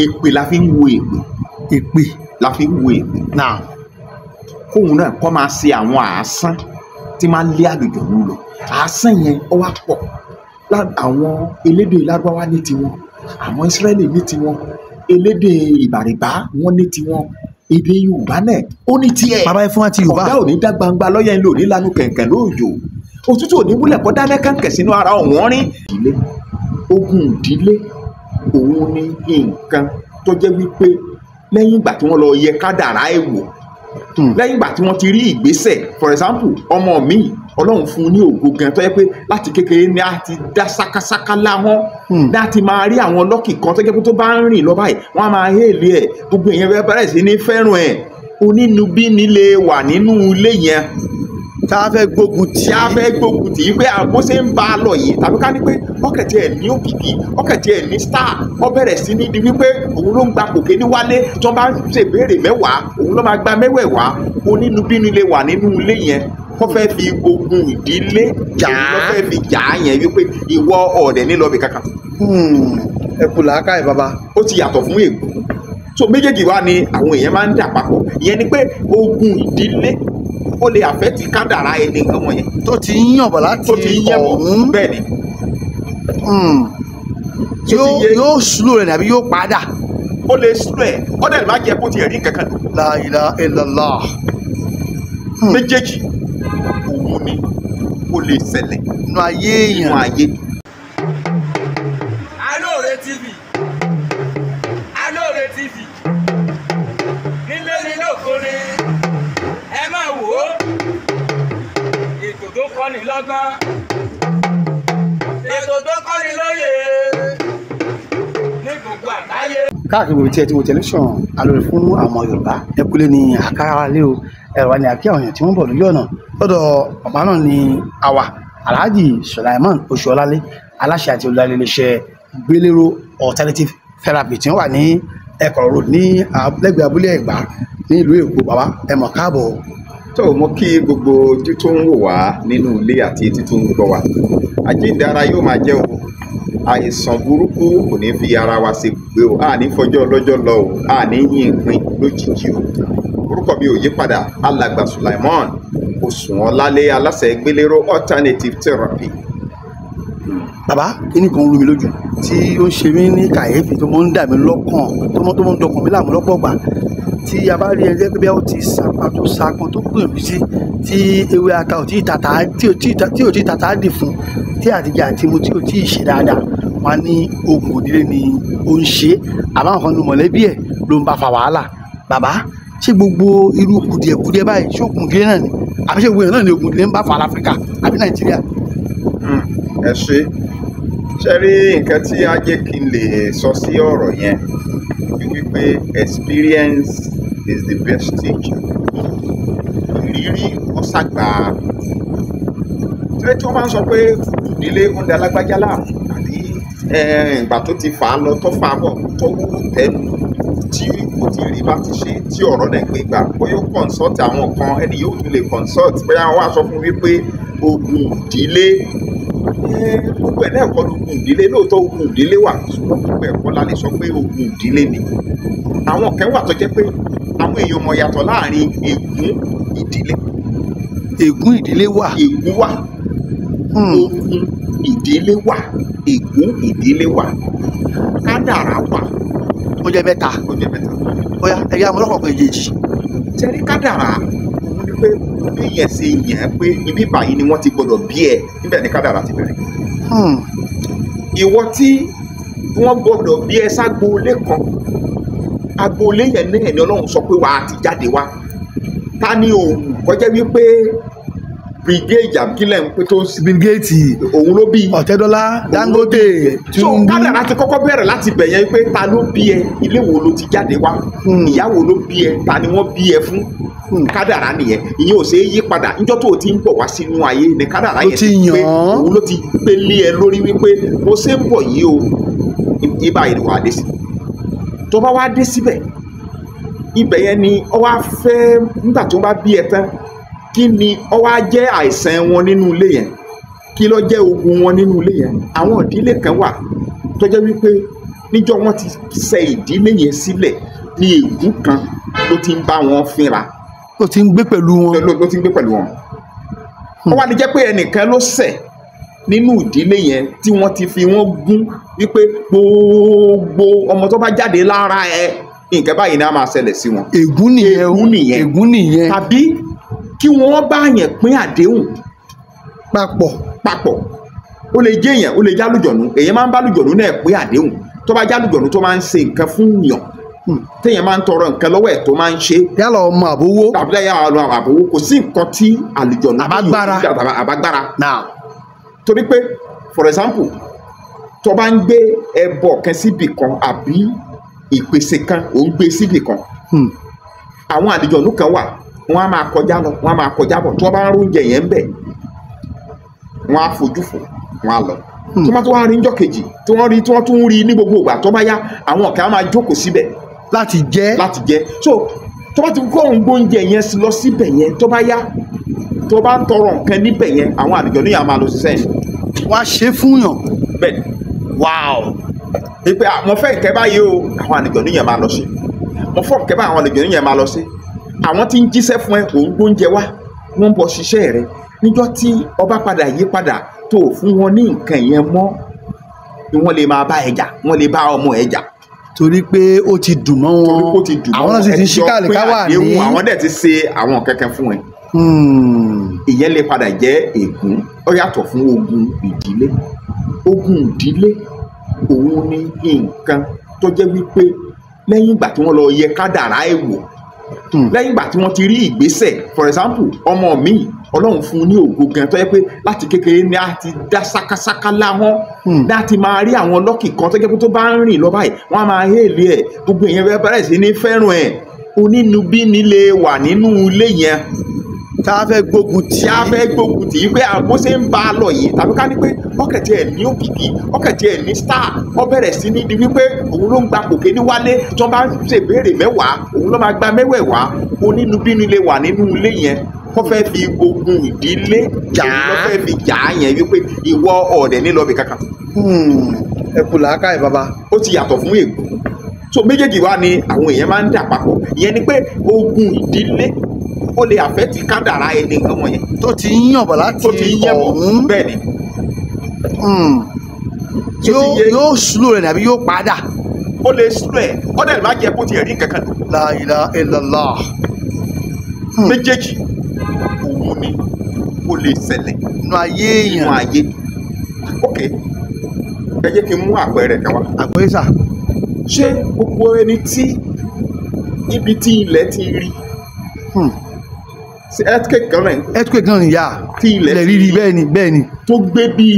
èpè la fi ń wo èpè la fi ń wo èpè náà kóun náà kọ́ máa ṣe àwọn àásán tí máa lé àlùjọ̀nnú lọ àásán yẹn ó wá pọ̀ àwọn elédè lárúbáwá ní tiwọn àwọn ìsírẹ́lì ní tiwọn elédè ìbàrìbá wọn ní tiwọn èdè yorùbá náà ó ní tiẹ̀ bàbá yẹn fún wa ti yorùbá ọ̀gá ò ní dá gbangba lọ́yẹ̀ ńlò ní lanu kẹ̀kẹ́ lóòjò òtútù ò ní múlẹ̀ kọ́ dáná kẹ̀kẹ́ sínú ara ọ̀wọ́n rí ìdílé ogun ìdílé òun ní nǹkan tó jẹ́ wípé lẹ́yìn ìgbà tí wọ́n lọ yẹ kádàrá ẹ̀ wò lẹ́yìn ìgbà tí wọ́n ti rí ìgbésẹ̀ for example ọmọ mi ọlọ́run fún un ní ògo gan tó yẹ pé láti kékeré ni a ti dá sákásáká láwọn láti máa rí àwọn lọ́kì kan tó jẹ́ pé tó bá ń rìn lọ báyìí wọ́n á máa hélè ẹ̀ gbogbo èèyàn bẹ̀rẹ̀ sí ní fẹ́ràn ẹ̀ onínúbíni lè wà nínú ilé yẹn tá a fẹ́ gbógun tì í pé àbó ṣe ń bá a lọ yìí tàbí ká ní pé ọkẹ̀tì ẹ̀ ní òkìkí ọkẹ̀tì ẹ̀ ní star ó bẹ̀rẹ̀ sí ní di wípé òun ló ń gba kòkè ní wálé tí wọ́n bá ṣèbéèrè mẹ́wàá òun ló máa gba mẹ́wẹ̀ẹ̀wá onínúbíni lè wà nínú ilé yẹn kó fẹ́ fi ogun ìdílé jà á ló fẹ́ fi jà á yẹn wípé ìwọ ọ̀dẹ̀ ní lọ́ọ̀bì kankan. ẹ kú làákàyè bàbá. ó ti yàtọ̀ fún ègún so méjèèjì wá ni àwọn èèyàn máa ń dà papọ̀ ìyẹn ni pé ogun ìdílé ó lè àfẹ́tì kádàrá ẹni ọmọ yẹn. tó ti ń yàn bọ̀ láti ọ̀hún. bẹ́ẹ̀ ni. yóò slow rẹ̀ àbí yóò padà. ó lè slow ẹ̀ ó dẹ̀ má jẹ́ kó tiẹ̀ rí kankan. La ilaha illallah. méjèèjì òun ni ó lè ṣẹlẹ̀ nínú ayé èèyàn. nínú ayé. Alore TV Alore TV nílé ní lókòrè ẹ máa wò ó ètò tó kọ́ni lọ́gbọ́n ètò tó kọ́ni lóye ní gbogbo àgbáyé. káàkiri gbogbo tí ẹ ti wo tẹlifíṣàn Alore fún àwọn Yorùbá ẹ kúlé ní àkàrà wa lé o ẹ̀rọ ni àkí àwọn èèyàn tí wọ́n bọ̀ lójú ọ̀nà lọ́dọ̀ bàbá náà ni àwa Alhaji Sulaiman Oṣuọlálé aláṣẹ àti olùdarí iléeṣẹ́ gbélérò alternative therapy tí wọ́n wà ní ẹ̀kọ́ road ní lẹ́gbẹ̀ẹ́ abúlé Ẹ̀gbá ní ìlú Èkó bàbá ẹ mọ̀ káàbọ̀. tó o mọ kí gbogbo ojú tó ń wò wá nínú ilé àti etí tó ń gbọ́ wá àjíǹde ara yóò máa jẹ́ o àìsàn burúkú kò ní fi ara wa ṣe gbé o àní fọjọ́ ọlọ́jọ́ lọ o àní yín ìpín lójijì o orúkọ mi ò yí padà alàgbà Sulaiman Oṣuọlálé aláṣẹ gbélérò alternative therapy. bàbá kíní kan rú mi lójú tí ó ń ṣe mí ní kàyéfì tó mọ́ ń dà mí lọ́kàn tó mọ́ ń dọkàn mí láàmú lọ́pọ̀ gbà tí a bá rí ẹni pé ó ti sapa tó sapọn tó gbìyànjú sí tí ewé ata ò tí ì tàtà dì fún tí àtijọ́ àti mo tí ò tí ì ṣe dáadáa wọn ní oògùn òdílé ni ó ń ṣe àbá nǹkan nu mọ̀lẹ́bí ẹ̀ ló ń bá fa wàhálà bàbá ṣé gbogbo irú kùdìẹ̀kùdìẹ̀ báyìí ṣé oògùn òdílé náà ni àbí ṣé gbogbo yẹn náà ni oògùn òdílé ń bá fa láfíríkà àbí Nàìjíríà. ẹ ṣe rí nǹkan tí á jẹ́ kí n lè sọ sí ọ̀rọ̀ yẹn wípé experience is the best teacher. ìrírí ó ṣàgbà tí wọ́n bá ń sọ pé ìdílé ń da lágbájá láàmú àbí ìgbà tó ti fà á lọ tó fà á bọ̀ tó wú tẹ́nu tí kò tí rí bá ti ṣe tí ọ̀rọ̀ náà gbé gbà bóyá ó consult àwọn kan ẹni yóò tún lè consult bóyá wọ́n á sọ fún wípé ogun ìdílé gbogbo ẹ̀ náà kọ́ lógun ìdílé lóòótọ́ ogun ìdílé wà ṣùgbọ́n gbogbo ẹ̀kọ́ la lè sọ pé ogun ìdílé ni àwọn kan wà tó jẹ́ pé àwọn èèyàn mọ̀ yàtọ̀ láàrin ègún ìdílé. ègún ìdílé wà. ègún wà. ogun ìdílé wà. ègún ìdílé wà. kádàrá wà. ó jẹ́ mẹ́ta. ó jẹ́ mẹ́ta. ó yá ẹ̀yà amúlọ́kọ̀ọ̀kan èjèèjì. tẹ́rí kádàrá òun ni pé bí yẹn ṣe yàn pé ibi báyìí ni wọ́n ti gbọ́dọ̀ bí ẹ níbẹ̀ ni kádàrá ti bẹ̀rẹ̀. ìwọ tí wọ́n gbọ́dọ̀ bí ẹ ságboolé kan agboolé yẹn náà ni Ọlọ́run sọ pé wàá ti jáde wá ta ni òun kọjá wípé brigade àbíkílẹ̀ ń pé tó brigade òun ló bí Ọ̀tẹ́dọ́lá Dangote Tinubu. so kádàrá ti kọ́kọ́ bẹ̀rẹ̀ láti bẹ̀ yẹn pé ta ló bí ẹ ilé wo ló ti jáde wá ìyá wo ló bí ẹ ta ni wọ́n bí ẹ fún kádàrá nìyẹn ìyẹn ò ṣe é yí padà níjọ́ tó o ti ń bọ̀ wá sínú ayé ni kádàrá yẹn ti pé òun ló ti gbélé ẹ lórí wípé bó ṣe ń bọ̀ yìí o ibà ìrìwà dé sí tó bá wá dé síbẹ̀ ibẹ̀ yẹn ni ọ wá fẹ́ nígbà tó bá bí ẹ tán kí ni ọ wá jẹ́ àìsàn wọn nínú ilé yẹn kí ló jẹ́ ogun wọn nínú ilé yẹn àwọn ìdílé kan wà tó jẹ́ wípé níjọ́ wọ́n ti ṣe ìdílé yẹn sílẹ̀ ní ègún kan ló ti ń bá wọn fínra. ló ti ń gbé pẹ̀lú wọn. ló ti ń gbé pẹ̀lú wọn. wọ́n wá ní jẹ́ pé ẹnìkan ló ṣẹ̀ nínú ìdílé yẹn tí wọ́n ti fi wọ́n gún wípé gbogbo ọmọ tó bá jáde lára ẹ nǹkan báyìí ni a máa ṣẹlẹ̀ sí wọn. ègún nìyẹn. ègún nìyẹn. tàbí kí wọ́n bá yẹn pín àdéhùn papọ̀ ó lè jẹ́ èèyàn ó lè já lùjọ̀nù èèyàn máa ń bá lùjọ̀nù náà pín àdéhùn tó bá já lùjọ̀nù tó máa ń ṣe nǹkan fún yàn téèyàn máa ń tọrọ nǹkan lọ́wọ́ ẹ̀ tó máa ń ṣe. yálà ọmọ àbówó. tàbí yálà ọmọ àbówó kò sí nǹkan tí àlùjọ̀nù àbágbára. torí pé for example tó bá ń gbé ẹbọ kan síbì kan àbí ìpèsè kan ò ń gbé síbì kan àwọn àlùjọ̀nù kan wà wọ́n á máa kọjá lọ wọ́n á máa kọjá bọ̀ tó bá ń róúnjẹ yẹn ń bẹ̀ wọ́n á fojú fò wọ́n á lọ. tó bá tó wá rí níjọ́ kejì tí wọ́n tún rí ní gbogbo ìgbà tó bá yá àwọn kan á máa jókòó síbẹ̀ láti jẹ. so tó bá ti kó òun gbóúnjẹ yẹn lọ síbẹ̀ yẹn tó bá yá tó bá ń tọrọ nǹkan níbẹ̀ yẹn àwọn àlùjọ̀nù yẹn á máa lọ ṣiṣẹ́ yẹn. wọ́n á ṣe fún yàn. bẹ́ẹ̀ wow. ìpè mo fẹ́ ìkẹ́ báyìí o àwọn àlùjọ̀nù yẹn máa lọ sí mo fọ́ ìkẹ́ báyìí àwọn àlùjọ̀nù yẹn máa lọ sí àwọn tí ń jíṣẹ́ fún ẹ òun gbóúnjẹ wá wọ́n ń bọ̀ ṣiṣẹ́ rẹ níjọ́ tí ọba padà yí padà tó fún wọn ní nǹkan yẹn mọ́ ni wọ́n lè máa bá ẹ jà wọ́n lè bá ọmọ ẹ jà. torí pé ó ti dùn mọ́ wọn àwọn náà sì ti ṣí kàlíkà wà ní. àwọn dẹ̀ ti ṣe àwọn kankan fún ẹ. ìyẹn lè padà jẹ́ ègún ó yàtọ̀ fún ogun ìdílé. ogun ìdílé òun ni nǹkan tó jẹ́ wípé lẹ́yìn ìgbà tí wọ́n lọ yẹ kádàrá ẹ̀ wò lẹ́yìn ìgbà tí wọ́n ti rí ìgbésẹ̀ for example ọmọ mi ọlọ́run fún un ní ògo gan tó yẹ pé láti kékeré ni a ti dá sákásáká láwọn láti máa rí àwọn lọ́kì kan tó jẹ́ pé tó bá ń rìn lọ báyìí wọ́n á máa hélì ẹ̀ gbogbo èèyàn fẹ́ bẹ̀rẹ̀ sí ní fẹ́ràn ẹ̀ onínúbíni lè wà nínú ilé yẹn tá a fẹ́ gbógun tì í pé àbó ṣe ń bá a lọ yìí tàbí ká ní pé ọkẹ̀tì ẹ̀ ní òkìkí ọkẹ̀tì ẹ̀ ní star ó bẹ̀rẹ̀ sí ní di wípé òun ló ń gba kòkè ní wálé tí wọ́n bá ṣèbéèrè 10 òun ló máa gba 10 onínúbíni lè wà nínú ilé yẹn kó fẹ́ fi ogun ìdílé jà á ló fẹ́ fi jà á yẹn wípé ìwọ ọ̀dẹ̀ nílọ́bì kankan. ẹ kú làákàyè bàbá. ó ti yàtọ̀ fún ègún so méjèèjì wá ni àwọn èèyàn máa ń dà papọ̀ ìyẹn ni pé ogun ìdílé ó lè àfẹ́tì kádàrá ẹni ọmọ yẹn. tó ti ń yànbọ̀ láti ọ̀hún. bẹ́ẹ̀ ni. yóò slow rẹ̀ àbí yóò padà. ó lè slow ẹ̀ ó dẹ̀ má jẹ́ kó tiẹ̀ rí kankan. La ilaha illallah. méjèèjì òun ni ó lè ṣẹlẹ̀. nínú ayé èèyàn. nínú ayé. ok ẹ jẹ́ kí n mú àpẹẹrẹ kan wá. àpẹẹrẹ sà. ṣé gbogbo ẹni tí ibi tí ilẹ̀ ti rí earthquake gan ni ya tí ilẹ̀ rírí bẹ́ẹ̀ ni tó gbé bí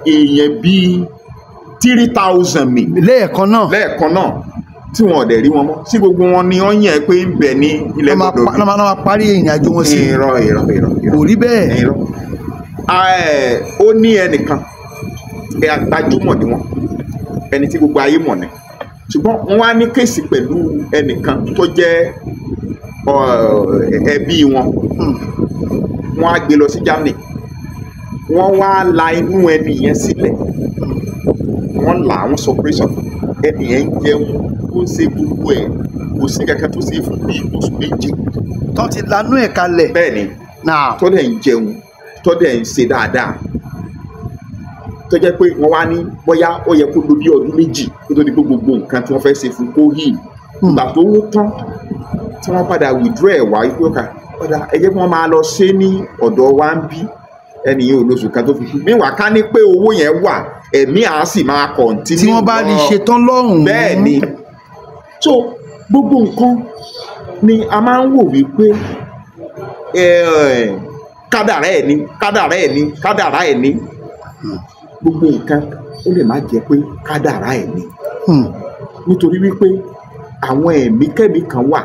èèyàn bíi 3000 mi lẹ́ẹ̀kan náà tí wọn ò dẹ̀ rí wọn mọ́ sí gbogbo wọn ni wọ́n yàn pé ń bẹ ní ilẹ̀ gbọdọ̀ bí. wọ́n máa parí ìrìn àjò wọn sí i. irọ́ kò rí bẹ́ẹ̀. ó ní ẹnìkan gbajúmọ̀ ni wọn ẹni tí gbogbo ayé mọ̀ ni ṣùgbọ́n wọ́n wá ní kéèsì pẹ̀lú ẹnìkan tó jẹ́ ẹbí wọn wọ́n á gbé lọ sí Germany wọ́n wá la inú ẹni yẹn sílẹ̀ wọ́n là á wọ́n sọ pé ẹni yẹn ń jẹun ó ń ṣe gbogbo ẹ̀ kò sí kankan tó ṣe é fún bíi oṣù méje. tó ti lanú ẹ̀ kalẹ̀. bẹ́ẹ̀ ni tó dẹ̀ ń jẹun tó dẹ̀ ń ṣe dáadáa tó jẹ́ pé wọ́n wá ní bóyá ó yẹ kó lò bí ọdún 2 kó tó di pé gbogbo nǹkan tí wọ́n fẹ́ ṣe fún kó yìí ìgbà tó wó tán tí wọ́n padà withdraw ẹ̀ wá ikú ọ̀kà padà ẹ jẹ́ kí wọ́n máa lọ ṣe ní ọ̀dọ̀ wa ń bí ẹni yìí olóṣù kan tó fi kú níwà ká ní pé owó yẹn wà ẹ̀mí àá sì máa continue. tí wọ́n bá rí ṣe tán lọ́rùn. bẹ́ẹ̀ ni so gbogbo nǹkan ni a máa ń wò wípé kádàrá ẹ̀ ní gbogbo nǹkan ó lè má jẹ́ pé kádàrá ẹ̀ ní nítorí wípé àwọn ẹ̀mí kẹ́mí kan wà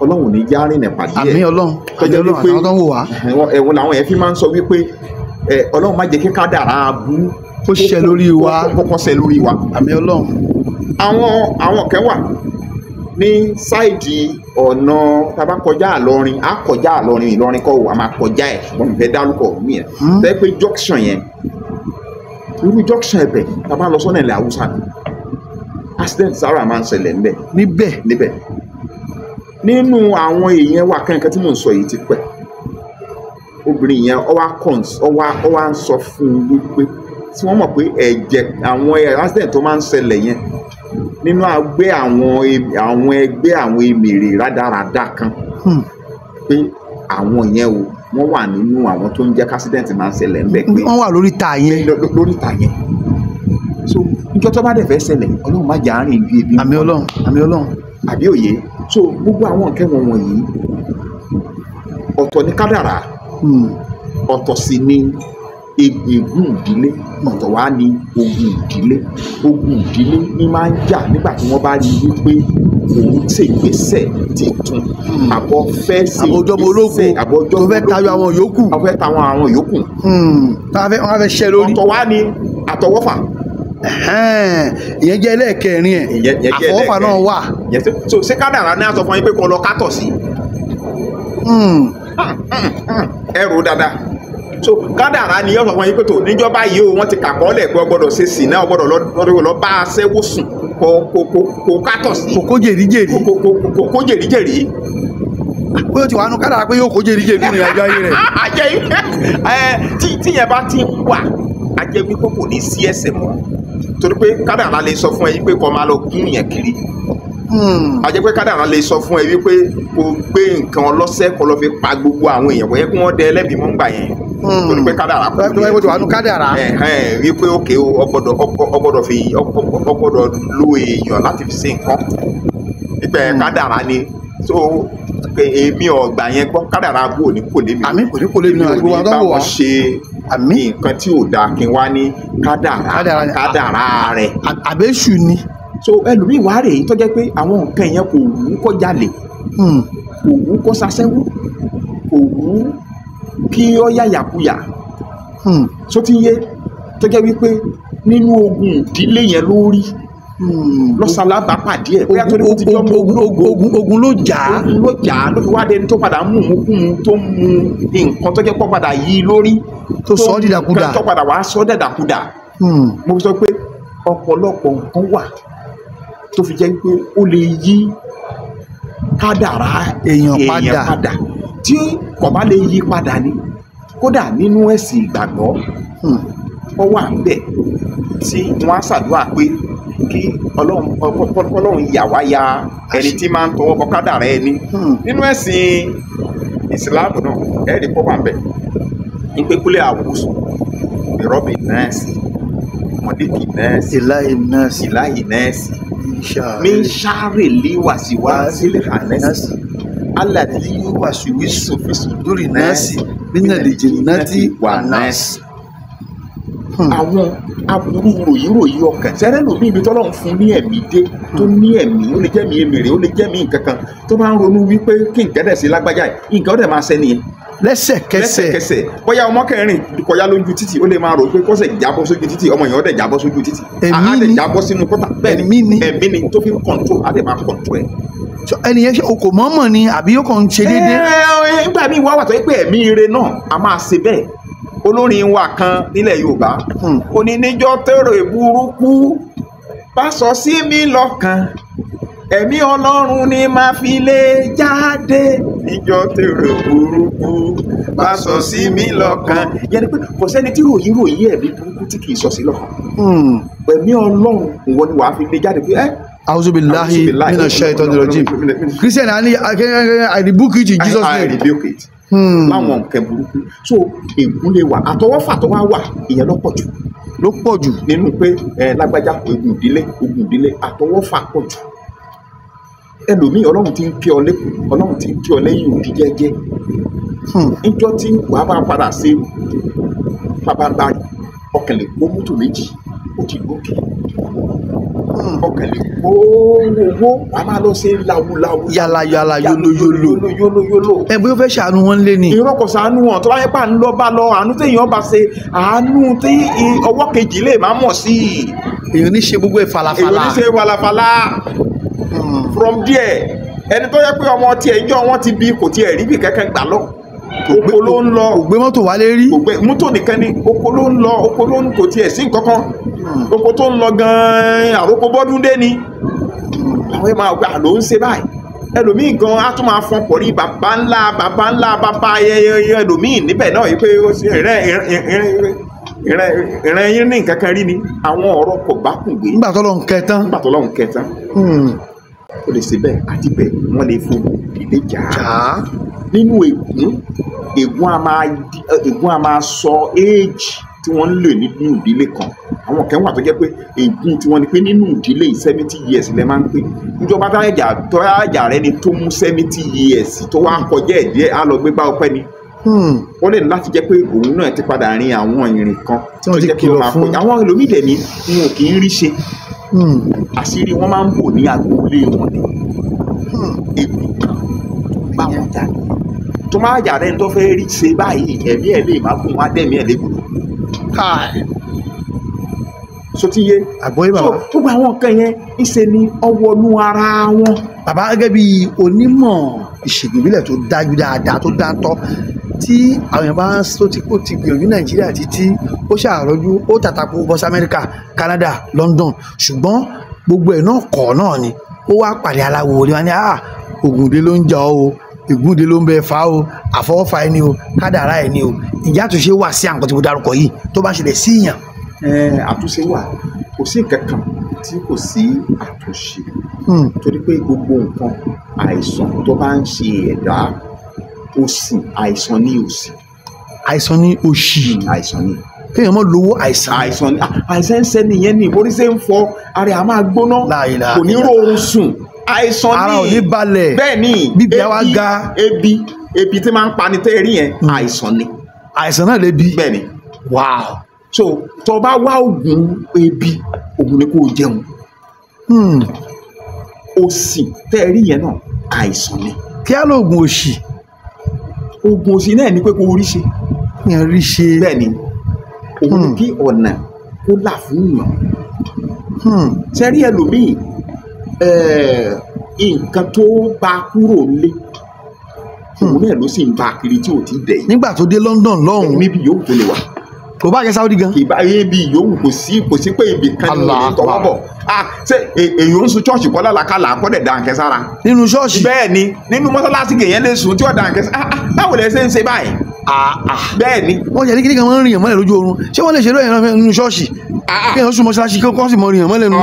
ọlọ́run ní já rìn nípa díẹ̀ àmì ọlọ́run àwọn tó ń wò wá ẹ̀wọ̀n làwọn yẹn fi máa ń sọ wípé ọlọ́run má jẹ́ kí kádàrá abú kó ṣẹ lórí wa kọ́kọ́ ṣẹ lórí wa àmì ọlọ́run. àwọn kan wà ní sáìdì ọ̀nà tàbá kọjá àlọrin á kọjá àlọrin ìlọrin kọ́ wà máa kọjá ẹ̀ ṣùgbọ́n ìfẹ́ dárúkọ mí ẹ̀ tẹ́ pé junction yẹn irú junction ẹ̀bẹ̀ tàbá lọ sọ́nà ilẹ̀ haúsá ni accident sára máa ń ṣẹlẹ̀ níbẹ̀. nínú àwọn èèyàn wa kankan tí mò ń sọ yìí ti pẹ́ obìnrin yẹn ó wá ń sọ fún un wípé tí wọ́n mọ̀ pé ẹ̀jẹ̀ àwọn accident tó máa ń ṣẹlẹ̀ yẹn nínú ẹgbẹ́ àwọn èmèrè rádaràda kan pé àwọn yẹn o wọ́n wà nínú àwọn tó ń jẹ́ accident máa ń ṣẹlẹ̀ ń bẹ̀ pé wọ́n wà lórí ta yẹn. lórí ta yẹn so níjọ́ tó bá dẹ̀ fẹ́ ṣẹlẹ̀ ọlọ́run má jà á rìn bí ebi. àmì ọlọ́run. àbí òye so gbogbo àwọn nǹkan wọ̀nyí ọ̀tọ̀ ní kádàrá ọ̀tọ̀ sì ni ègún ìdílé ọ̀tọ̀ wá ní ogun ìdílé ní máa ń jà nígbà tí wọ́n bá rí wípé òun ṣègbésẹ̀ titun àbọ̀ fẹ́ ṣe ìgbésẹ̀ àbọ̀jọ́ tó fẹ́ tayọ àwọn yòókù. wọ́n fẹ́ ṣẹ́ lórí. ọ̀tọ̀ wá ní àtọwọ́fà. ìyẹn jẹ́ ẹlẹ́ẹ̀kẹrin ẹ̀ àfọwọ́fà náà wà. so ṣé kádàrá ní àsọ fún yín pé kó lọ kátọ̀ sí. ẹrù dáadáa so kádàrá ni yóò sọ fún yín pé tó níjọba yìí o wọ́n ti kàkọ́ọ́lẹ̀ pé ọgbọ́dọ̀ ṣe sí náà ọgbọ́dọ̀ lọ bá aṣẹ́wó sùn kó kátọ̀ sí. kò jèríjèrí. kò jèríjèrí. pé o ti wà nù kádàrá pé yóò kó jèríjèrí nínú ìrìnàjò ayé rẹ̀. tí yẹn bá ti ń wà á jẹ́ wípé kò ní sí ẹ̀ṣẹ̀ mọ́ torí pé kádàrá lè sọ fún ẹ wípé kó máa lọ gún yẹn kiri. a jẹ́ pé kádàrá lè sọ fún ẹ wípé kó gbé nǹkan ọlọ́ṣẹ́ kó lọ fi pa gbogbo àwọn èèyàn bóyá kí wọ́n dẹ ẹlẹ́bi mọ́ ńgbà yẹn torí pé kádàrá kò ní wípé òkè ọgbọ́dọ̀ lo èèyàn láti fi ṣe nǹkan wípé kádàrá ni so èmi ọgbà yẹn gbọ́ kádàrá bò ní kò lè mi. àmì kò ní kò lè mi náà gbogbo àgbà wà. ṣe nǹkan tí ò dáa kí n wá ní kádàrá rẹ̀. àbẹ́ṣù ni. so ẹlòmíì wá rèé tó jẹ́ pé àwọn nǹkan yẹn kò wù ú kó jalè kò wù ú kó ṣaṣẹ́wó kò wù ú kí ó yàyàkuyà tó ti yé tó jẹ́ wípé nínú ogun ìdílé yẹn lórí lọ́sàlábà pàdé ẹ̀ bóyá tó ní kó ti jọ́ ogun ló jà á ló fi wá dẹni tó padà mú tó mú nǹkan tó jẹ́ pọ́ padà yí lórí tó sọ ọ́ dìdàkudà tó padà wá sọ ọ́ dìdàkudà mo sọ pé ọ̀pọ̀lọpọ̀ nǹkan wà tó fi jẹ́ pé ó lè yí kádàrá èèyàn padà tí kò bá lè yí padà ni kódà nínú ẹ̀sìn ìgbàgbọ́ ó wà níbẹ̀ tí wọ́n á ṣàdúrà pé kí ọlọ́run yà wá ya ẹni tí máa ń tọwọ́ bọ kádàrá ẹni nínú ẹ̀sìn ìsìláàmù náà ẹ̀ẹ́dì pọ̀ wà níbẹ̀ ìpékúlẹ̀ àwòsàn ìrọ́bì nẹ́ẹ̀sì mọ̀lẹ́kì nẹ́ẹ̀sì ìláhì nẹ́ẹ̀sì min sharri li wasiwasil khannas alladhi yuwaswisu fi suduri nasi minal jinnati wan nas. àwọn aburú ròyìnròyìn ọkàn sẹ́rẹ́ lòmí ibi tọ́lọ́run fún ní ẹ̀mí dé tó ní ẹ̀mí ó lè jẹ́mi èmèrè ó lè jẹ́mi nǹkan kan tó bá ń ronú wípé kí nǹkan dẹ̀ sí lágbájá yìí nǹkan ó dẹ̀ máa ṣẹ́ni yẹn lẹ́sẹ̀kẹsẹ̀ bóyá ọmọ kẹrin kọjá lójú títì ó lè máa rò pé kọ́sẹ̀ jábọ́ sójú títì ọmọ yẹn ó dẹ̀ jábọ́ sójú títì á dẹ̀ jábọ́ sínú kọ́tà bẹ́ẹ̀ ni ẹ̀mí ni tó fi ń kọ̀ǹtró á dẹ̀ máa kọ̀ǹtró ẹ̀. ẹni yẹn o kò mọ̀ọ́mọ̀ ni àbí yóò kàn ń ṣe déédéé. nígbà míì wá wà tó yẹ pé ẹ̀mí ire náà a máa ṣe bẹ́ẹ̀ olórin wa kan nílẹ̀ Yorùbá ó ní níjọ́ tèrò burúkú bá sọ sí mi lọ́kàn ẹ̀mí Ọlọ́run ni máa fi lè jáde níjọ́ tèrò burúkú bá sọ sí mi lọ́kàn yẹn ni pé kò sẹ́ni tí ròyìn ẹ̀mí burúkú tí kì í sọ sí lọ́kàn ẹ̀mí Ọlọ́run ìwọ ni wàá fi lè jáde pé A'udhu billahi minash shaitanir rajim. Christian I rebuke it in Jesus name. I rebuke it. Láwọn nǹkan burúkú so ègún lè wà àtọwọ́fà tó wá wà ìyẹn ló pọ̀ jù nínú pé lágbájá ogun ìdílé àtọwọ́fà pọ̀ jù ẹlòmíì Ọlọ́run ti ń kí ọ lẹ́kùn Ọlọ́run ti ń kí ọ lẹ́yìn òdì jẹ́jẹ́ níjọ́ tí wàá bá padà sí bàbá ọkàn lè kó mọ́tò méjì ó ti gòkè ọkàn lè kó owó a máa lọ sí láwùláwù yàlà yólóyóló ẹ bóyá ó fẹ́ ṣàánú wọn lé ni. irọ́ kò ṣàánú wọn tó bá yẹ pé à ń lọ bá lọ àánú téèyàn bá ṣe àánú tí ọwọ́ kejì lè má mọ̀ sí i. èèyàn ní ṣe gbogbo ẹ̀ falafala. From there ẹni tó yẹ pé ọmọ tiẹ̀ ń jọ wọn ti bí kò tiẹ̀ rí bí kẹ́kẹ́ gbà lọ oko ló ń lọ, kò gbé mọ́tò wálé rí, kò gbé mọ́tò nìkan ni, oko ló ń lọ, oko ló ń kò tiẹ̀ sí nǹkan kan, oko tó ń lọ gan-an àròkọ bọ́dún dé ni àwọn ẹ̀ máa gbà ló ń ṣe báyìí. Ẹlòmíì gan á tún máa fọn pọ̀ ní bàbá ńlá bàbá ẹlòmíì níbẹ̀ náà yìí pé ó sì ìrìn yín ní nǹkan kan rí ni àwọn ọ̀rọ̀ kò bá kùn gbé. nígbà tó lọ́hùn kẹtán. Ó lè ṣe bẹ́ẹ̀ àti bẹ́ẹ̀ wọ́n lè fún ìdílé jà á. Nínú ègún a máa sọ éèjì tí wọ́n ń lò nínú ìdílé kan. Àwọn kan wà tó jẹ́ pé ègún tí wọ́n ní pé nínú ìdílé 70 years lẹ́ máa ń pè. Ìjọba tọ́jà rẹ ni tó mú 70 years tó wá kọjá ẹ̀díẹ̀ á lọ gbé bá ọpẹ́ ni. Wọ́n lè láti jẹ́ pé òun náà ti padà rin àwọn ìrìn kan tí wọ́n ti kìlọ̀ fún. Àwọn ẹlòmíì dẹ̀ ni wọn ò kì í rí ṣe. Àṣírí wọn máa ń bò ní agboolé wọn ni. Ègún kan bá wọn jà ní. Tó máa jà rẹ̀ ń tó fẹ́ rí ṣe báyìí ẹ̀mí ẹ̀ lè má gùn wá dẹ̀mí ẹ̀ légbodò. Sotiye àgbọ̀yé bàbá. Tó gba àwọn nǹkan yẹn ìṣe ni ọwọ́nú ara wọn. Bàbá gẹ́gẹ́ bí onímọ̀ ìṣègùn ìbílẹ̀ tó dájú dáadáa tó dáńtọ́ tí àwọn èèyàn bá ti gbìyànjú Nàìjíríà títí ó ṣàròjú ó tàtàkù bọ́ sí Amẹ́ríkà, Canada, London ṣùgbọ́n gbogbo ẹ̀ náà kọ̀ náà ni ó wá pàdé aláwo ni wọ́n ní Ògúndé ló ń jà ọ́ o, Ègúndé ló ń bẹ fa o, àfọwọ́fà ẹni o, kádàrá ẹni o. Ìjà àtúnṣe wà sí àǹkan tí mo dárúkọ yìí tó bá ṣẹlẹ̀ sí ìyàn. Àtúnṣe wà, kò sí nǹkan kan tí kò sí àtúnṣe torí pé gbogbo nǹkan àìsàn tó bá ń ṣe ẹ̀dá òṣì àìsàn ní òṣì. Àìsàn ní òṣì. Àìsàn ní. Kéèyàn mọ́ lówó àìsàn. Àìsàn ń ṣe nìyẹn ní orí ṣe ń fọ ara ẹ̀ á máa gbóná kò ní rọrùn sùn. Àìsàn ní. Ara ò ní balẹ̀. Bẹ́ẹ̀ ni bíbí àwa ga. Ebi tí máa ń pani tẹ́ rí yẹn àìsàn ni. Àìsàn náà lè bí. Bẹ́ẹ̀ ni. Wow. So tó bá wá oògùn ebi oògùn ni kò jẹun. Òṣì tẹ́ rí yẹn náà àìsàn ni. Kí á lóògùn òṣì. Oògùn òṣì náà ni pé kó rí ṣe. Yẹn rí ṣe. Bẹ́ẹ̀ ni òun ni kí ọ̀nà kó là fún yàn. Ṣé rí ẹlòmíì nǹkan tó bá kúrò nílé òun náà ló sì ń bá kiri tí ò ti dẹ̀ yìí. Nígbà tó dé London lọ́hùn-ún. Níbi yòówù tó lè wà. Kò bá jẹ́ Saudi gan. Kì í bá ibi yòówù kò sí pé ibì kan ní ìlú tọwọ́ bọ̀. Ṣé èèyàn ń sun ṣọ́ọ̀ṣì kọ́ lálàkàlà kọ́ dẹ̀ dànkẹ́ sára. Nínú ṣọ́ọ̀ṣì. Bẹ́ẹ̀ ni nínú mọ́sálásí kèèyàn lè sùn tí ó dànkẹ́ sára. Báwo lẹ ṣe ń ṣe báyìí? Bẹ́ẹ̀ ni. Wọ́n jẹ́ kíní kan wọ́n ń rìn yàn mọ́lẹ̀ lójú oorun. Ṣé wọ́n lè ṣe lóyìn náà nínú ṣọ́ọ̀ṣì? Kéèyàn sùn mọ́sálásí kí wọ́n sì mọ rìn yàn mọ́lẹ̀ nínú.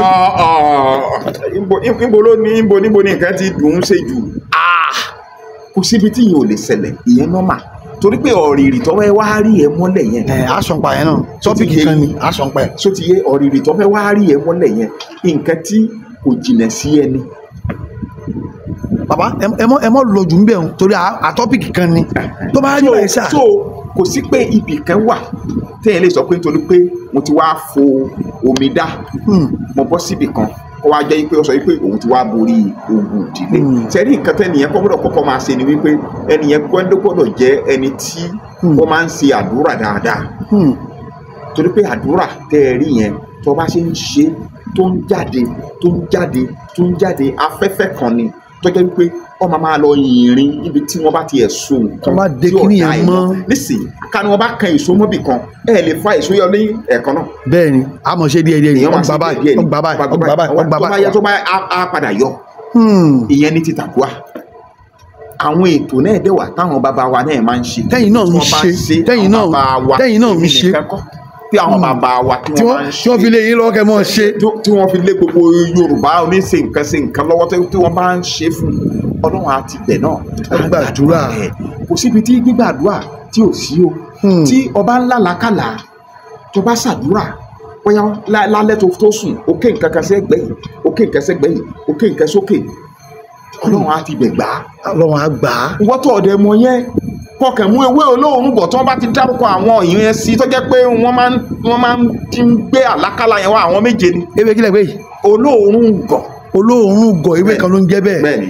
Níbo ni nǹkan ti dùn ún ṣe jù? Kò síbi tí ìyẹn ò lè ṣẹlẹ̀ ìyẹn nọ́mà torí pé ọ̀rìrì tó fẹ́ wá rí ẹ mọ́lẹ̀ yẹn. Àsọ̀npa yẹn náà tọ́pìkì kan ni àsọ̀npa ẹ̀. Só ti yé ọ̀rìrì tó fẹ́ wá rí ẹ mọ́lẹ̀ yẹn nǹkan tí kò jìnà sí ẹni. Bàbá ẹ mọ́ lọ jù ń bẹ̀ torí àtọ́pìkì kan ni tó bá rí báyìí sà. So kò sí pé ibì kan wà téèyàn lè sọ pé nítorí pé mo ti wá fo omi dá mo bọ́ síbì kan kó wá jẹ́ pé ó sọ pé òun ti wá borí ogun ìdílé. Sẹ́rí nǹkan tẹ́nìyẹn kọ́kọ́ máa ṣe ni wípé ẹnìyẹn gbọ́dọ̀ jẹ́ ẹni tí ó máa ń ṣe àdúrà dáadáa. Torí pé àdúrà tẹ́ ẹ rí yẹn tó bá ṣe ń ṣe tó ń jáde afẹ́fẹ́ kan ni tó jẹ́ wípé ọmọ máa lọ yìnrìn níbi tí wọ́n bá ti ẹ̀sùn nǹkan tí ọ̀dà ẹ̀ mọ́. Nísìnyí ká ni wọ́n bá kan èso mọ́bì kan lè fa èso yọ ní ẹ̀kan náà. Bẹ́ẹ̀ni a mọ̀ ṣe díẹ̀ ọgbà báyìí tó bá yẹ tó bá a padà yọ. Ìyẹn ní títàkùá. Àwọn ètò náà dẹ̀ wà táwọn bàbá wa náà máa ń ṣe. Tẹ́yìn náà ń ṣe tẹ́yìn náà ń ṣe. Tí àwọn bàbá wa tí wọ́n máa ń ṣe. Tí wọ́n fi lé yín lọ́wọ́ kẹ́ mọ́ ṣe. Tí wọ́n fi lé gbogbo Yorùbá oníṣe nǹkan lọ́wọ́ tí wọ́n bá ń ṣe fún Ọlọ́run àti bẹ̀ náà. Gbàdúrà. Kò síbi tí gbígbàdúrà tí ò sí o. Tí ọba ńlá làkàlà tó bá ṣàdúrà bóyá lálẹ́ tó sùn òkè nǹkan kan sẹ́gbẹ́ yìí òkè nǹkan sẹ́gbẹ́ yìí òkè nǹkan sókè Ọlọ́run á ti bẹ̀ gbà á. Ọlọ́run á gbà á. Wọ́n tọ̀ ọ̀dẹ̀ mọ yẹn kọkàn mú ewé olóòórùn bọ̀ tí wọ́n bá ti dárúkọ àwọn èèyàn yẹn sí tó jẹ́ pé wọ́n máa ń ti ń gbé àlákàlà yẹn wá àwọn méje ni. Ewé kílẹ̀ gbé yìí. Olóòórùn gọ̀ ewé kan ló ń jẹ́ bẹ́ẹ̀. Bẹ́ẹ̀ni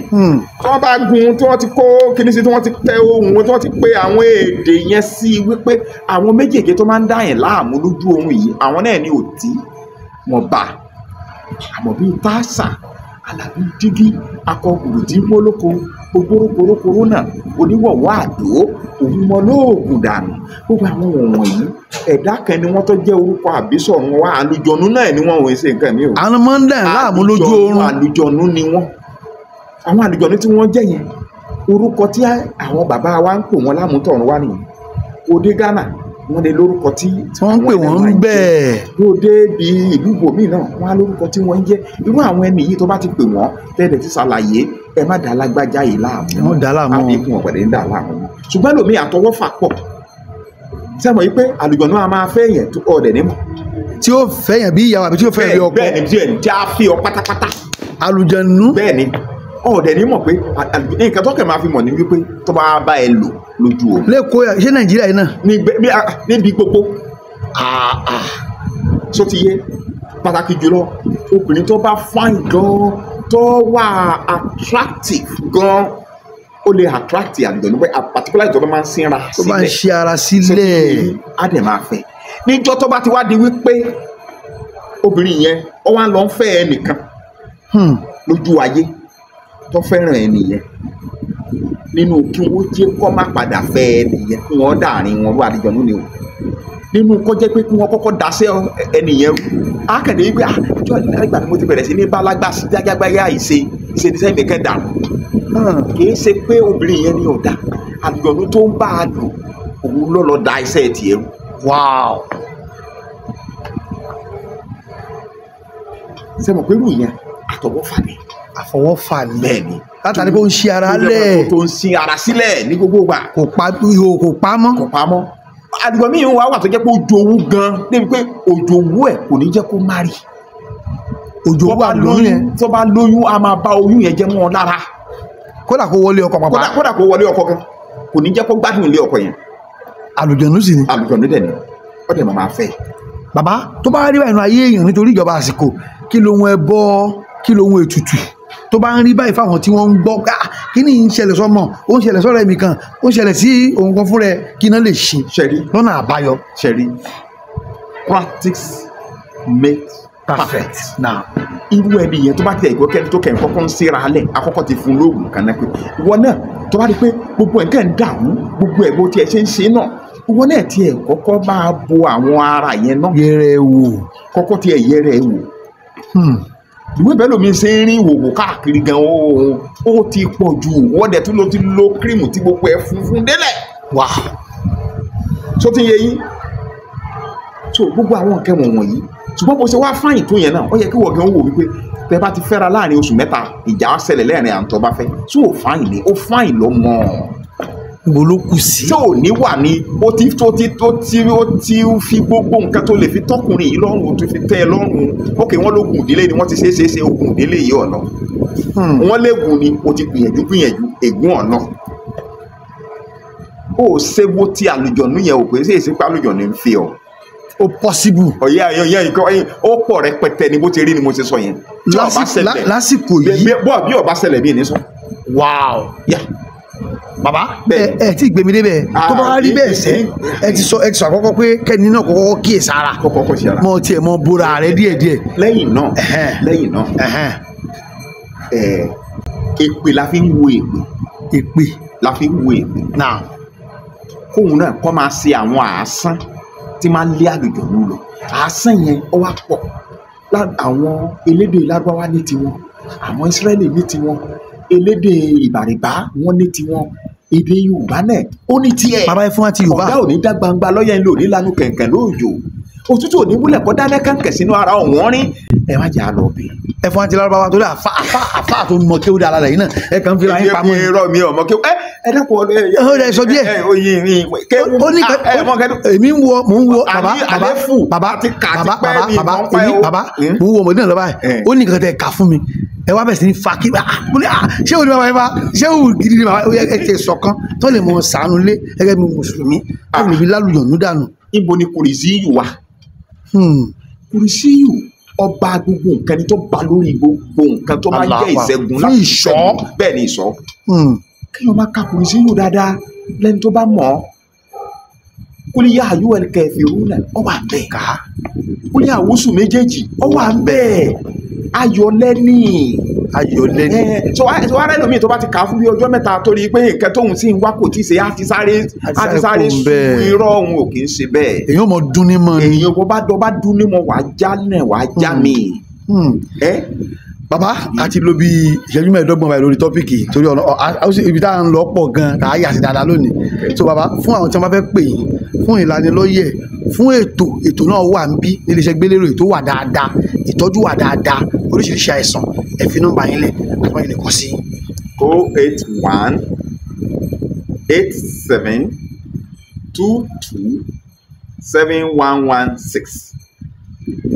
tí wọ́n bá gun tí wọ́n ti kó kíní sí tí wọ́n ti tẹ ohun tí wọ́n ti pé àwọn èdè yẹn sí wípé àwọn méjèèjì tó máa ń dá yẹn láàmú lójú oorun yìí àwọn náà ní òtí wọn bá àmọ́ bíi táàsà alábí dígí akọ gbùrùdí mólóko ogbórókorókoró náà oníwọ̀wọ́ àdó òun mọ lóògùn dànù gbogbo àwọn wọ̀nyí ẹ̀dá kan ni wọ́n tó jẹ́ orúkọ àbísọ̀run wa àlùjọ̀nú náà ni wọ́n ò ṣe nǹkan mi o. àwọn máa ń dà láàmú lójú oorun. àlùjọ̀nú ni wọ́n àwọn àlùjọ̀nú tí wọ́n jẹ́ yẹn orúkọ tí àwọn bàbá wa ń pè wọ́n lámùtọ̀run wa nìyẹn òde Ghana wọ́n lè lórúkọ tí wọ́n ń pè wọ́n bẹ́ẹ̀. òde bí ìlú bòmí náà wọ́n á lórúkọ tí wọ́n ń jẹ́ irú àwọn ẹni yìí tó bá ti pè wọ́n tẹ́lẹ̀ ti ṣàlàyé ẹ má dá lágbájá yìí láàmú. wọ́n dá láàmú. àbíkún ọ̀pẹ̀lẹ̀ ń dà láàmú. ṣùgbọ́n lómi àtọwọ́fà pọ̀ sẹ́wọ̀n yìí pé àlùjọ̀nú a máa fẹ́ yẹn tó ọ̀dẹ̀ nímọ̀. tí ó fẹ́ yẹn bí ìyàwó àbí tí ó fẹ́ bí ọkọ. bẹ́ẹ̀ni tí a fi ọ pátápátá. àlùjọ̀nú. bẹ́ẹ̀ni ọ̀dẹ̀ nímọ̀ pé nǹkan tó kẹ̀ máa fi mọ̀ ní wípé tó bá bá ẹ lò lójú o. lẹ́kọ̀ọ́ ṣé Nàìjíríà yìí náà. níbi gbogbo só ti yé pàtàkì jùlọ obìnrin tó bá fine gan tó wà attractive gan ó lè attract àlùjọ̀nú pé particular ìjọba máa ń sinra sílẹ̀. tó bá ń ṣe ara sílẹ̀. á dẹ̀ máa fẹ́ níjọ́ tó bá ti wá di wípé obìnrin yẹn ó wá lọ ń fẹ́ ẹnìkan lójú ayé tó fẹ́ràn ẹnìyẹn nínú kí wọ́n jẹ́ kó má padà fẹ́ ẹnìyẹn kí wọ́n dàrin wọn ló àlùjọ̀nú ni o nínú kó jẹ́ pé kí wọ́n kọ́kọ́ daṣẹ́ ẹnìyẹn rú ákàdé wípé àjọ ìgbà tí mo ti bẹ̀rẹ̀ sí ní bálágbá sí jágbáyà ìṣe ní kẹ́ dànù kì í ṣe pé obìnrin yẹn ní ọ̀dà àlùjọ̀nú tó ń bá a lò òun ló lọ da iṣẹ́ tiẹ̀ rú. Wow. ṣé mo pé irú yẹn àtọwọ́fà ni. àfọwọ́fà ni. bẹ́ẹ̀ ni. látàrí pé ó ń ṣe ara lẹ̀. tó ń ṣe ara sílẹ̀ ní gbogbo ìgbà. kò pa mọ́. kò pa mọ́. àdìgbò míì wà tó jẹ́ pé ojú owó gan débi pé ojú owó ẹ̀ kò ní jẹ́ kó má rí. ojú owó àlóyún yẹn. tó bá lóyún a máa bá oyún yẹn jẹ́ mọ́ ọ lára. kódà kó wọlé ọkọ pàpà. kódà kó wọlé ọkọ gan kò ní jẹ́ kó gbádùn ilé ọkọ yẹn. àlùjọ̀nú sì ni. àlùjọ̀nú dẹ̀ ni ó dẹ̀ máa fẹ́. bàbá tó bá rí báyìí nínú ayé èèyàn nítorí ìjọba àsìkò kí lohun ẹbọ kí lohun ètùtù tó bá ń rí báyìí fáwọn tí wọ́n ń gbọ́ kí ni ń ṣẹlẹ̀ sọ́mọ ó ń ṣẹlẹ̀ sọ́rọ̀ ẹ̀mí kan ó ń ṣẹlẹ̀ sí òun kan fúnra ẹ̀ kí iná lè ṣe lọ́nà àbáyọ. ṣẹ̀rí practice makes perfect. now irú ẹni yẹn tó bá tẹ ìgbọ́ kẹ́ni tó kẹ́ ń kọ́kọ́ ń síra alẹ̀ akọ́kọ́ ti fún lóògùn kan náà pé ìwọ náà tó bá rí pé gbogbo ẹ̀ ń kẹ́ ń dàrú gbogbo ẹ̀ bó tiẹ̀ ṣe ń ṣe náà ìwọ náà tiẹ̀ kọ́kọ́ máa bo àwọn ara yẹn náà. yẹrẹ wò. kọ́kọ́ tiẹ̀ yẹrẹ wò. ìwé bẹ́ẹ̀ lómi ṣe ń rí ìwòwò káàkiri gan ó ti pọ̀ jù wọ́n dẹ̀ tún ló ti lo kírìmù tí gbogbo ẹ̀ funfun délẹ̀. wà tó ti yẹ yín so gbogbo àwọn nǹkan wọ̀nyí ṣùgbọ́n bó ṣe wá fáyìn tó yẹn náà ó yẹ kí wọ́n gan wò wípé tẹ bá ti fẹ́ra láàrin oṣù mẹ́ta ìjà á ṣẹlẹ̀ lẹ́rìn àǹtọ́ bá fẹ́ tí ò fáyìn ni ó fáyìn lọ mọ́ ibo ló kù sí. tí ò ní wà ní ó ti fi gbogbo nǹkan tó lè fi tọkùnrin yìí lọ́rùn ó ti fi tẹ́ ẹ lọ́rùn ókè wọ́n lóògùn ìdílé ni wọ́n ti ṣe oògùn ìdílé yìí ọ̀nà wọ́n léègùn ni ó ti gbìyànjú ègún ọ̀nà ó ṣe wo ti àlùjọ̀nú yẹn ò pé ṣe èsì pa àlùjọ̀nú ń fi ọ. ó possible. ọ̀yẹ́ nǹkan ó pọ̀ rẹpẹtẹ ni bó ti rí ni mo ti sọ yẹn. lásìkò yìí. bí ọba ṣẹlẹ̀ bí ní sọ. wow. yà bàbá ẹ tí gbèmí débẹ̀ tó bá rí bẹ́ẹ̀ sẹ́ ẹ ti sọ àkọ́kọ́ pé kẹ́ni náà kọ́kọ́ kíyè sára mọ tiẹ̀ mọ bora rẹ díẹ̀díẹ̀. lẹ́yìn náà èpè la fi ń wo èpè la fi ń wo èpè náà kóun náà kọ́ máa ṣe àwọn àásán tí máa lé àlùjọ̀nú lọ àásán yẹn ó wá pọ̀ àwọn elédè Lárúbáwá ní tiwọn àwọn Ísírẹ́lì ní tiwọn elédè ìbàrìbá wọn ní tiwọn èdè Yorùbá náà ó ní tiẹ̀. bàbá ẹ fún wa ti Yorùbá. ọ̀gá ò ní dá gbangba lọ́yẹ̀ ńlò ní lanu kẹ̀kẹ́ lóòjò òtútù ò ní wúlẹ̀ kọ́ dáná kẹ̀kẹ́ sínú ara ọ̀wọ́n rí ẹ má jẹ́ àlọ́ bẹ̀. ẹ fún wa ti Lárúbáwá tó dé àfa tó mọ kéwù dára lẹ́yìn náà ẹ kàn ń fi ra yín pamọ́. mi ò mọ kéwù ẹ dẹ́kun ọdẹ. ẹ sọ díẹ̀ ó ní èmi ń wo mò ń wo bàbá mò ń wo ọmọdé náà lọ́ba ẹ̀ ó ní nǹkan tẹ̀ ká fún mi ẹ wá bẹ̀rẹ̀ sí ní fa kí ṣé òní bàbá yẹn bá ṣé òun gidi ni bàbá ẹ ti sọ̀kan tó lè mọ sànú lé gẹ́gẹ́ bí mùsùlùmí tó lè fi lálùyọ̀nù dànù. ibo ni kùrìsíyù wà kùrìsíyù ọba gbogbo nǹkan ni tó ba lórí gbogbo nǹkan tó máa jẹ́ ìṣẹ́gun láti ìṣọ́ bẹ́ẹ̀ ni ìṣọ́ kí wọ́n máa ka kùrìsíyù dáadáa lẹ́ni tó bá mọ̀ ọ́ kúlíyà ayúwẹ̀lì kẹfìrúnà ó wà bẹ́ẹ̀ ká kúlíyà àwùsù méjèèjì ó wà bẹ́ẹ̀ ayọ̀lẹ́ni sọ ara ẹlòmíì tó bá ti kà á fún bí ọjọ́ mẹ́ta torí pé nǹkan tóun sì ń wá kò tí ì ṣe á ti sáré sùn irọ́ òun ò kì í ṣe bẹ́ẹ̀. èèyàn mọ dún ní mọ ni. èèyàn bá dún ní mọ wàá já náà wàá já mi. bàbá àti lo bí ìṣẹ́jú mẹ́ẹ̀ẹ́dọ́gbọ̀n báyìí lórí tọ́pìkì torí ọ̀nà ibi tá à ń lọ pọ̀ gan-an tá a yà sí dáadáa lónìí. so bàbá fún àwọn tí wọ́n bá fẹ́ pè yín fún ìlanilọ́yẹ̀ fún ètò náà wà ń bí nílé iṣẹ́ gbélérò ètò wà dáadáa ìtọ́jú wà dáadáa oríṣiríṣi àìsàn ẹ fi nọ́mbà yín lẹ̀ àti wọ́n yín lè kọ́ sí. 081 87 22 7116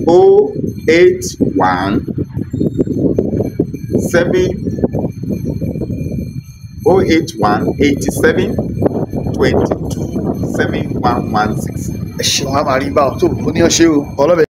081 87 22 7116. ẹ ṣeun a máa rí bá ọ tó o ní ọ ṣe o ọlọ́bẹ̀.